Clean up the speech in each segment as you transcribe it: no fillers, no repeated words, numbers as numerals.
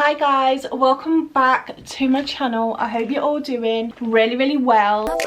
Hi guys, welcome back to my channel. I hope you're all doing really well.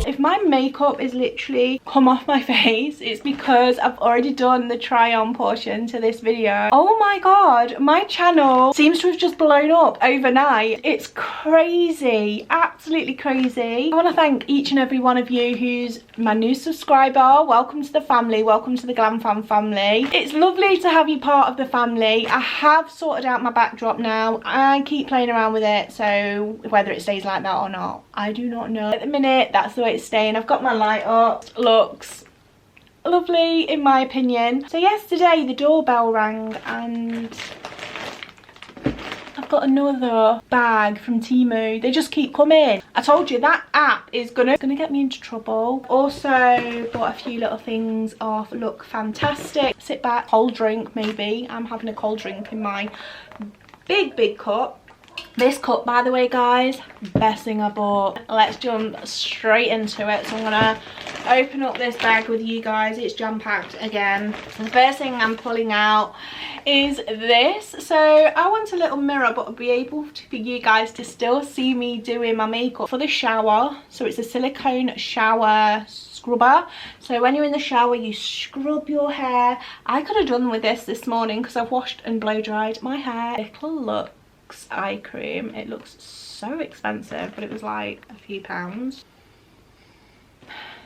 If my makeup is literally come off my face, it's because I've already done the try on portion to this video. Oh my god, my channel seems to have just blown up overnight. It's crazy, absolutely crazy. I want to thank each and every one of you who's my new subscriber. Welcome to the family, welcome to the Glam Fam family. It's lovely to have you part of the family. I have sorted out my backdrop now. I keep playing around with it, so whether it stays like that or not, I do not know. At the minute, that's the way it's staying. I've got my light up. Looks lovely in my opinion. So yesterday the doorbell rang and I've got another bag from TEMU. They just keep coming. I told you that app is gonna get me into trouble. Also bought a few little things off Look Fantastic. Sit back, cold drink maybe. I'm having a cold drink in my big cup. This cup, by the way guys, best thing I bought. Let's jump straight into it. So I'm gonna open up this bag with you guys. It's jam-packed again. So the first thing I'm pulling out is this. So I want a little mirror, but I'll be able to, for you guys to still see me doing my makeup for the shower. So it's a silicone shower scrubber. So when you're in the shower, you scrub your hair. I could have done with this morning because I've washed and blow dried my hair. Little look eye cream. It looks so expensive, but it was like a few pounds.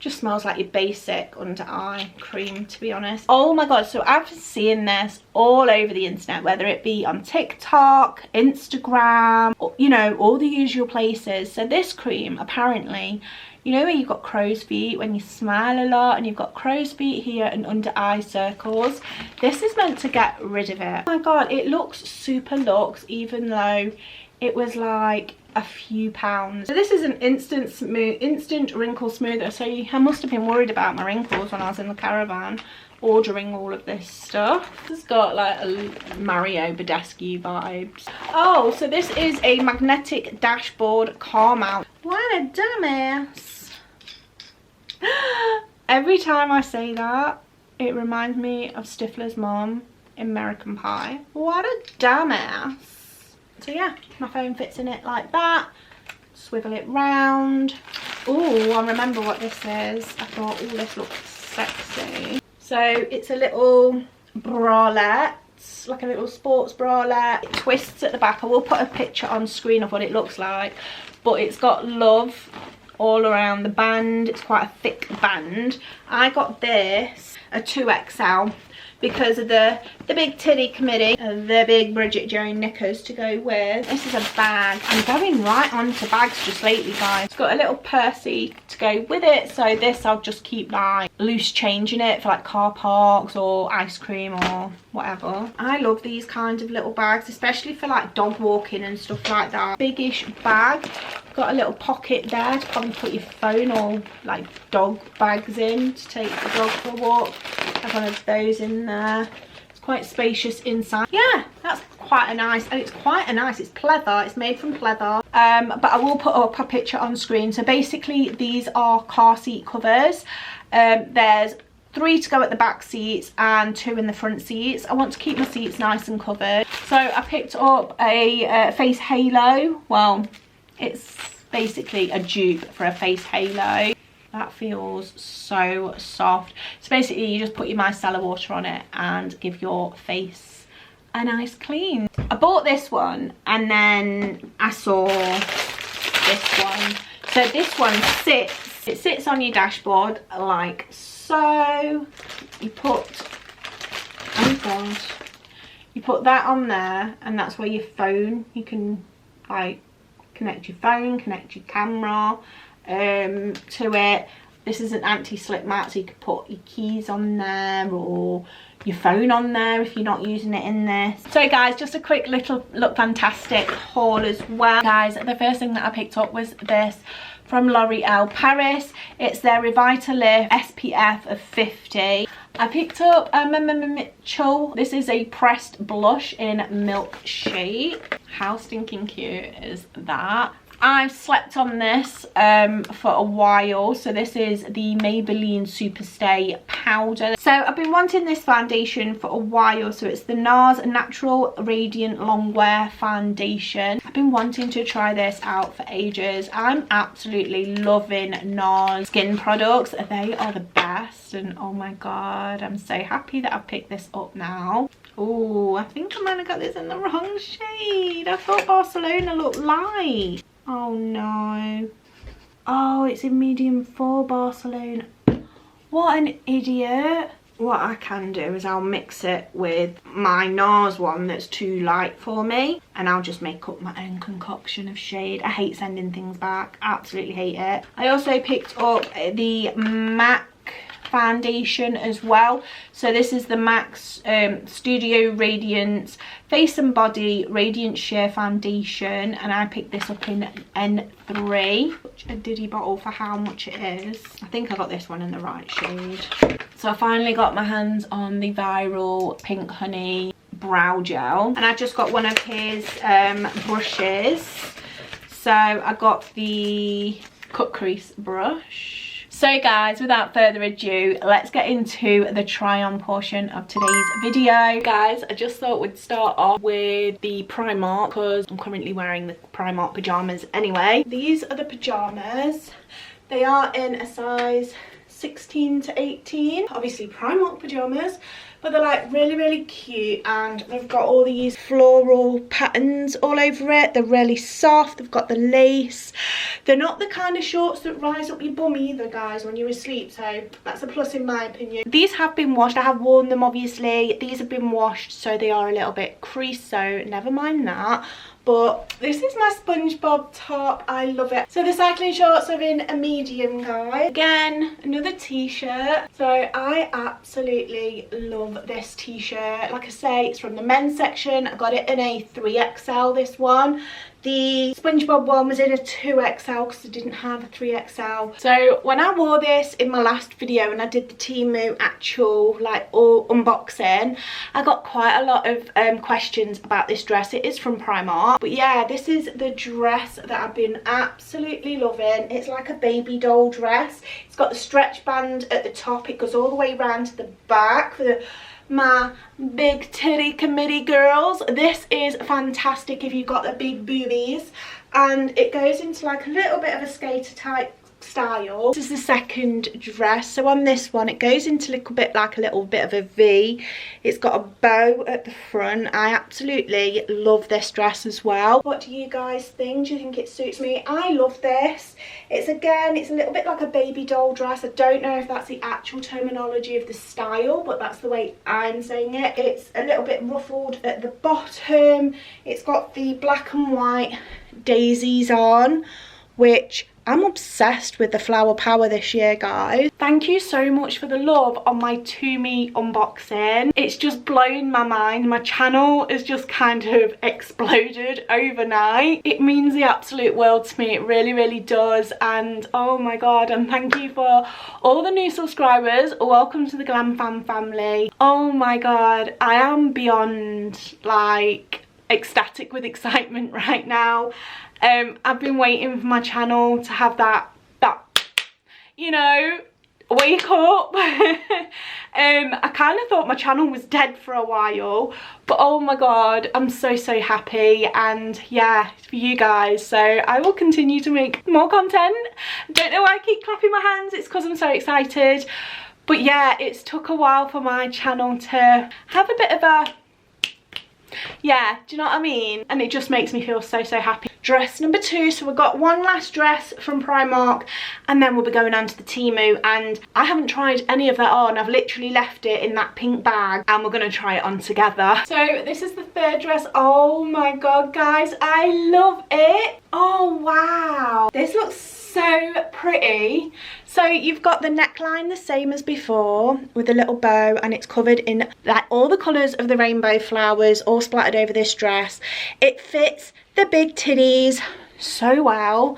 Just smells like your basic under eye cream, to be honest. Oh my god, so I've been seeing this all over the internet, whether it be on TikTok, Instagram, or, you know, all the usual places. So this cream, apparently, you know where you've got crow's feet when you smile a lot and you've got crow's feet here and under eye circles? This is meant to get rid of it. Oh my god, it looks super luxe even though it was like a few pounds. So this is an instant wrinkle smoother. So I must have been worried about my wrinkles when I was in the caravan ordering all of this stuff. It's got like a Mario Badescu vibes. Oh, so this is a magnetic dashboard car mount. What a dumbass. Every time I say that, it reminds me of Stifler's mom in American Pie. What a dumbass. So yeah, my phone fits in it like that. Swivel it round. Oh, I remember what this is. I thought, oh, this looks sexy. So it's a little bralette, like a little sports bralette. It twists at the back. I will put a picture on screen of what it looks like, but it's got love all around the band. It's quite a thick band. I got this, a 2XL, because of the big titty committee, the big Bridget Jones knickers to go with. This is a bag. I'm going right on to bags just lately, guys. It's got a little pursey to go with it, so this I'll just keep like loose change in it for like car parks or ice cream or whatever. I love these kinds of little bags, especially for like dog walking and stuff like that. Biggish bag. Got a little pocket there to probably put your phone or like dog bags in to take the dog for a walk. Have one of those in there. It's quite spacious inside. Yeah, that's quite a nice, and it's quite a nice, it's pleather, it's made from pleather. But I will put up a picture on screen. So basically these are car seat covers. There's 3 to go at the back seats and 2 in the front seats. I want to keep my seats nice and covered. So I picked up a face halo. Well, it's basically a dupe for a face halo. That feels so soft. So basically you just put your micellar water on it and give your face a nice clean. I bought this one and then I saw this one. So this one sits on your dashboard like so. You put, oh god, you put that on there and that's where your phone, you can like connect your phone, connect your camera to it. This is an anti-slip mat, so you could put your keys on there or your phone on there if you're not using it in this. So guys, just a quick little Look Fantastic haul as well. Guys, the first thing that I picked up was this from L'Oreal Paris. It's their Revitalift SPF of 50. I picked up a Mitchell. This is a pressed blush in Milkshake. How stinking cute is that? I've slept on this for a while. So this is the Maybelline Superstay powder. So I've been wanting this foundation for a while. So it's the NARS Natural Radiant Longwear Foundation. I've been wanting to try this out for ages. I'm absolutely loving NARS skin products. They are the best, and oh my god, I'm so happy that I've picked this up now. Oh, I think I might have got this in the wrong shade. I thought Barcelona looked light. Oh no. Oh, it's in medium 4 Barcelona. What an idiot. What I can do is I'll mix it with my NARS one that's too light for me, and I'll just make up my own concoction of shade. I hate sending things back. Absolutely hate it. I also picked up the MAC foundation as well. So this is the MAC Studio Radiance Face and Body Radiant Sheer Foundation, and I picked this up in N3, which a diddy bottle for how much it is. I think I got this one in the right shade. So I finally got my hands on the Viral Pink Honey brow gel, and I just got one of his brushes. So I got the cut crease brush. So guys, without further ado, let's get into the try on portion of today's video. Guys, I just thought we'd start off with the Primark, because I'm currently wearing the Primark pyjamas anyway. These are the pyjamas. They are in a size 16 to 18. Obviously Primark pyjamas, but they're like really cute, and they've got all these floral patterns all over it. They're really soft. They've got the lace. They're not the kind of shorts that rise up your bum either, guys, when you're asleep, so that's a plus in my opinion. These have been washed. I have worn them, obviously. These have been washed, so they are a little bit creased, so never mind that. But this is my SpongeBob top. I love it. So the cycling shorts are in a medium, guys. Again, another t-shirt. So I absolutely love this t-shirt. Like I say, it's from the men's section. I got it in a 3XL, this one. The SpongeBob one was in a 2XL because I didn't have a 3XL. So when I wore this in my last video and I did the TEMU actual like all unboxing, I got quite a lot of questions about this dress. It is from Primark. But yeah, this is the dress that I've been absolutely loving. It's like a baby doll dress. It's got the stretch band at the top. It goes all the way around to the back for my big titty committee girls. This is fantastic if you've got the big boobies, and it goes into like a little bit of a skater type style. This is the second dress. So on this one, it goes into a little bit like a little bit of a V. It's got a bow at the front. I absolutely love this dress as well. What do you guys think? Do you think it suits me? I love this. It's again, it's a little bit like a baby doll dress. I don't know if that's the actual terminology of the style, but that's the way I'm saying it. It's a little bit ruffled at the bottom. It's got the black and white daisies on, which I'm obsessed with the flower power this year, guys. Thank you so much for the love on my TEMU unboxing. It's just blown my mind. My channel has just kind of exploded overnight. It means the absolute world to me. It really does. And oh my god, and thank you for all the new subscribers. Welcome to the Glam Fam family. Oh my god, I am beyond like ecstatic with excitement right now. I've been waiting for my channel to have that you know, wake up. I kind of thought my channel was dead for a while, but oh my god, I'm so happy, and yeah, it's for you guys, so I will continue to make more content. Don't know why I keep clapping my hands, it's because I'm so excited. But yeah, it's took a while for my channel to have a bit of a, yeah, do you know what I mean? And it just makes me feel so happy. Dress number 2. So we've got one last dress from Primark, and then we'll be going on to the TEMU, and I haven't tried any of that on. I've literally left it in that pink bag, and we're going to try it on together. So this is the third dress. Oh my god, guys, I love it. Oh wow, this looks so pretty. So you've got the neckline the same as before with a little bow, and it's covered in like all the colours of the rainbow flowers all splattered over this dress. It fits the big titties so well.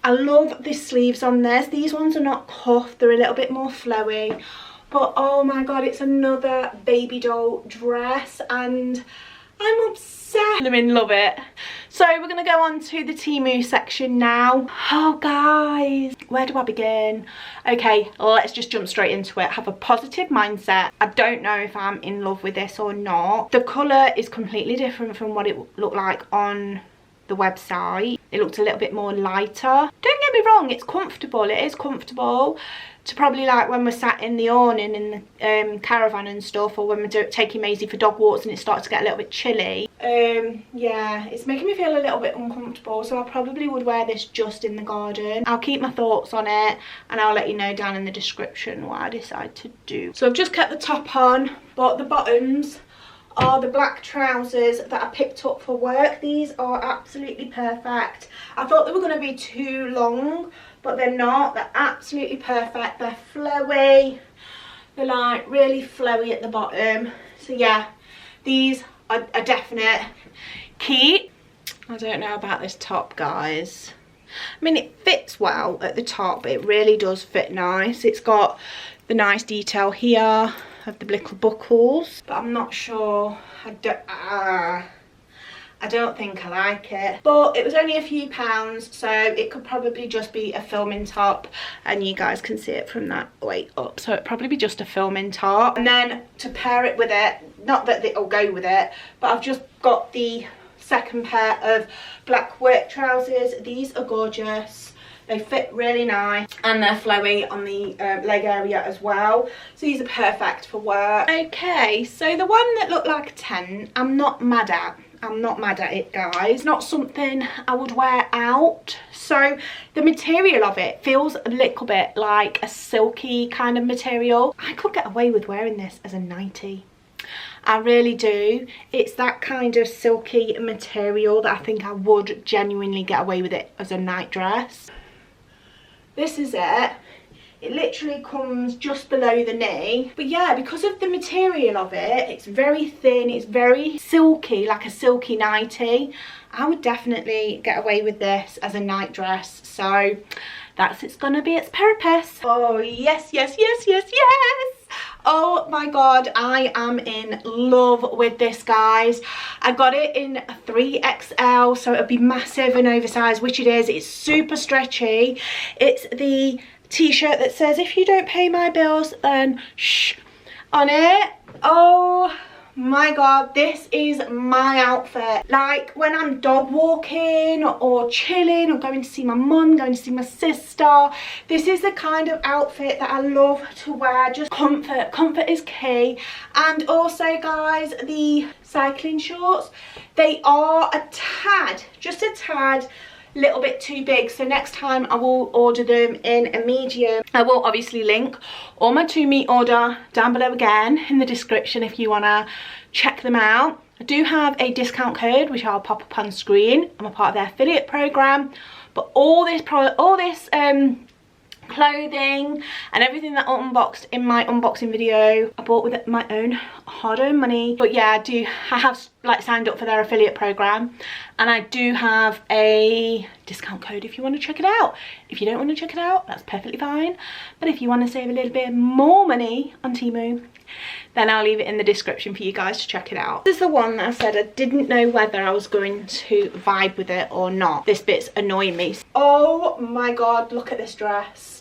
I love the sleeves on this. These ones are not cuffed, they're a little bit more flowy, but oh my god, it's another baby doll dress, and I'm obsessed. I mean, love it. So we're going to go on to the TEMU section now. Oh guys, where do I begin? Okay, let's just jump straight into it. Have a positive mindset. I don't know if I'm in love with this or not. The colour is completely different from what it looked like on the website. It looked a little bit more lighter. Don't get me wrong, it's comfortable. It is comfortable to probably like when we're sat in the awning in the caravan and stuff, or when we're taking Maisie for dog walks and it starts to get a little bit chilly. Yeah, it's making me feel a little bit uncomfortable, so I probably would wear this just in the garden. I'll keep my thoughts on it and I'll let you know down in the description what I decide to do. So I've just kept the top on, but the bottoms are the black trousers that I picked up for work. These are absolutely perfect. I thought they were going to be too long, but they're not. They're absolutely perfect. They're flowy. They're like really flowy at the bottom. So yeah, these are a definite keep. I don't know about this top, guys. I mean, it fits well at the top. It really does fit nice. It's got the nice detail here of the little buckles, but I'm not sure. I don't think I like it, but it was only a few pounds, so it could probably just be a filming top, and you guys can see it from that way up, so it'd probably be just a filming top. And then to pair it with it, not that it'll go with it, but I've just got the second pair of black work trousers. These are gorgeous. They fit really nice and they're flowy on the leg area as well. So these are perfect for work. Okay, so the one that looked like a tent, I'm not mad at. I'm not mad at it, guys. Not something I would wear out. So the material of it feels a little bit like a silky kind of material. I could get away with wearing this as a nightie. I really do. It's that kind of silky material that I think I would genuinely get away with it as a night dress. This is it. It literally comes just below the knee. But yeah, because of the material of it, it's very thin, it's very silky, like a silky nightie. I would definitely get away with this as a night dress. So that's it's gonna be its purpose. Oh yes, yes, yes, yes, yes. Oh my god, I am in love with this, guys. I got it in a 3XL, so it'll be massive and oversized, which it is. It's super stretchy. It's the t-shirt that says, if you don't pay my bills, then shh on it. Oh my god, this is my outfit. Like when I'm dog walking or chilling or going to see my mum, going to see my sister, this is the kind of outfit that I love to wear. Just comfort. Comfort is key. And also, guys, the cycling shorts, they are a tad, just a tad, little bit too big, so next time I will order them in a medium. I will obviously link all my TEMU order down below again in the description if you want to check them out. I do have a discount code which I'll pop up on screen. I'm a part of their affiliate program, but all this clothing and everything that I unboxed in my unboxing video, I bought with my own hard-earned money. But yeah, I have like signed up for their affiliate program, and I do have a discount code if you want to check it out. If you don't want to check it out, that's perfectly fine, but if you want to save a little bit more money on TEMU, then I'll leave it in the description for you guys to check it out. This is the one that I said I didn't know whether I was going to vibe with it or not. This bit's annoying me. Oh my god, look at this dress.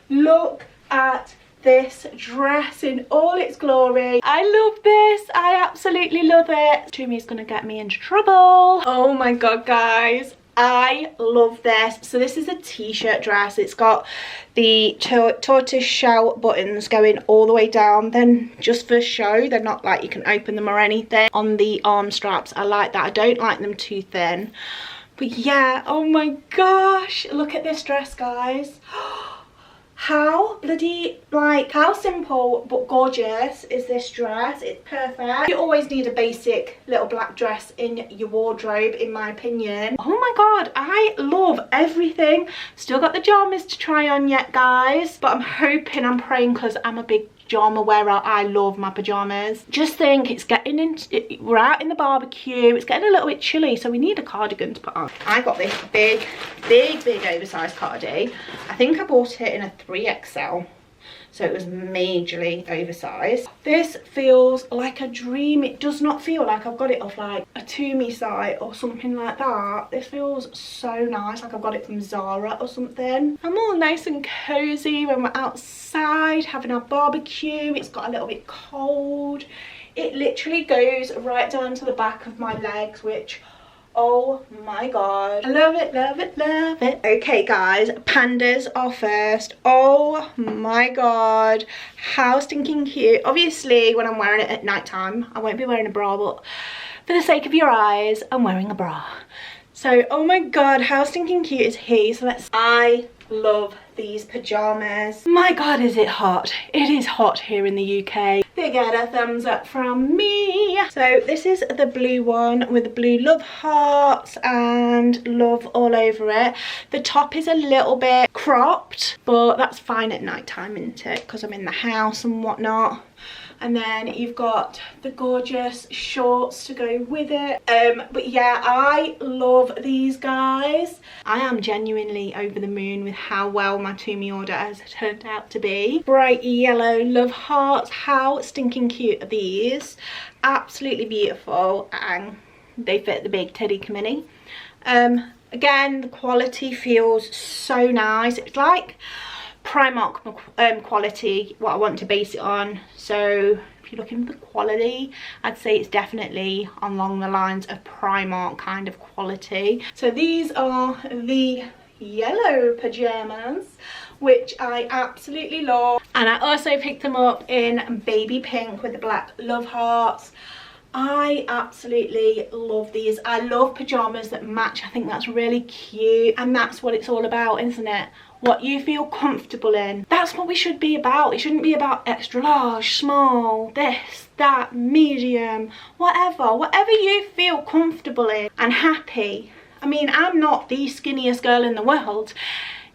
Look at this dress in all its glory. I love this. I absolutely love it. TEMU's gonna get me into trouble. Oh my god, guys, I love this. So this is a t-shirt dress. It's got the tortoise shell buttons going all the way down, then just for show. They're not like you can open them or anything. On the arm straps, I like that. I don't like them too thin. But yeah, oh my gosh, look at this dress, guys. How bloody, like, how simple but gorgeous is this dress? It's perfect. You always need a basic little black dress in your wardrobe, in my opinion. Oh my god, I love everything. Still got the pajamas to try on yet, guys, but I'm hoping, I'm praying, because I'm a big pajama wearer. I love my pajamas. Just think, it's getting into, we're out in the barbecue, it's getting a little bit chilly, so we need a cardigan to put on. I got this big oversized cardigan. I think I bought it in a 3XL. so it was majorly oversized. This feels like a dream. It does not feel like I've got it off like a TEMU site or something like that. This feels so nice, like I've got it from Zara or something. I'm all nice and cozy when we're outside having our barbecue. It's got a little bit cold. It literally goes right down to the back of my legs, which, oh my god, I love it, love it, love it. Okay guys, pandas are first. Oh my god, how stinking cute. Obviously when I'm wearing it at night time I won't be wearing a bra, but for the sake of your eyes I'm wearing a bra. So oh my god, how stinking cute is he. So I love these pajamas. My god, is it hot. It is hot here in the UK. They get a thumbs up from me. So this is the blue one with the blue love hearts and love all over it. The top is a little bit cropped, but that's fine at night time, isn't it, because I'm in the house and whatnot. And then you've got the gorgeous shorts to go with it. But yeah, I love these guys. I am genuinely over the moon with how well my TEMU order has turned out to be. Bright yellow love hearts. How stinking cute are these? Absolutely beautiful, and they fit the big teddy mini. Again, the quality feels so nice. It's like Primark quality, what I want to base it on. So if you're looking for the quality, I'd say it's definitely along the lines of Primark kind of quality. So these are the yellow pajamas, which I absolutely love, and I also picked them up in baby pink with the black love hearts. I absolutely love these. I love pajamas that match. I think that's really cute, and that's what it's all about, isn't it? What you feel comfortable in. That's what we should be about. It shouldn't be about extra large, small, this, that, medium, whatever you feel comfortable in and happy. I mean, I'm not the skinniest girl in the world,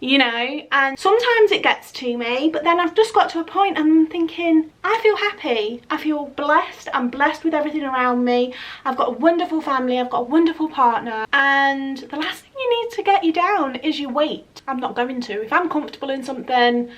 you know, and sometimes it gets to me, but then I've just got to a point and I'm thinking, I feel happy, I feel blessed, I'm blessed with everything around me, I've got a wonderful family, I've got a wonderful partner, and the last thing you need to get you down is your weight. I'm not going to. If I'm comfortable in something,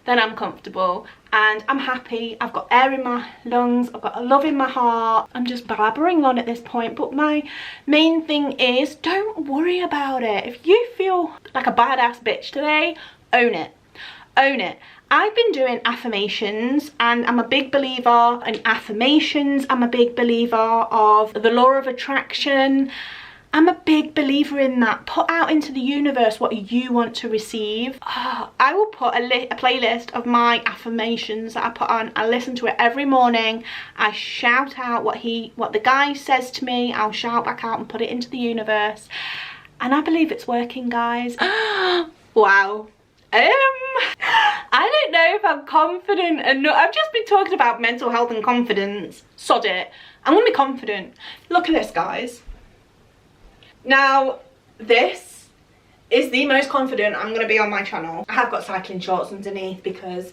then I'm comfortable and I'm happy. I've got air in my lungs, I've got a love in my heart. I'm just blabbering on at this point, but my main thing is, don't worry about it. If you feel like a badass bitch today, own it. Own it. I've been doing affirmations, and I'm a big believer in affirmations. I'm a big believer of the law of attraction. I'm a big believer in that. Put out into the universe what you want to receive. I will put a playlist of my affirmations that I put on. I listen to it every morning. I shout out what the guy says to me. I'll shout back out and put it into the universe. And I believe it's working, guys. Wow. I don't know if I'm confident enough. I've just been talking about mental health and confidence. Sod it. I'm gonna be confident. Look at this, guys. Now, this is the most confident I'm going to be on my channel. I have got cycling shorts underneath because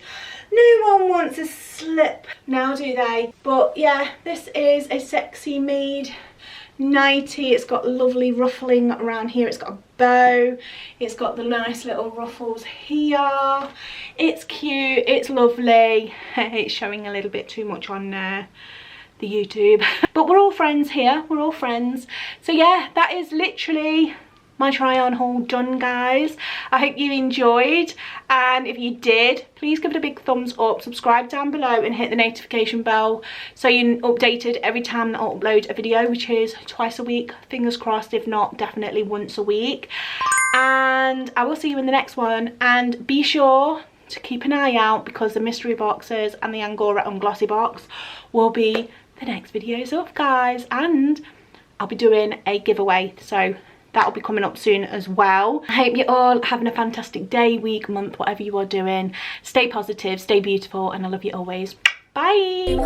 no one wants a slip now, do they? But yeah, this is a sexy made nightie. It's got lovely ruffling around here. It's got a bow. It's got the nice little ruffles here. It's cute. It's lovely. It's showing a little bit too much on the YouTube, but we're all friends here, we're all friends. So yeah, that is literally my try on haul done, guys. I hope you enjoyed, and if you did, please give it a big thumbs up, subscribe down below and hit the notification bell so you're updated every time that I upload a video, which is twice a week, fingers crossed, if not definitely once a week. And I will see you in the next one, and be sure to keep an eye out because the mystery boxes and the Angora Unglossy box will be the next videos up, guys, and I'll be doing a giveaway, so that'll be coming up soon as well. I hope you're all having a fantastic day, week, month, whatever you are doing. Stay positive, stay beautiful, and I love you always. Bye.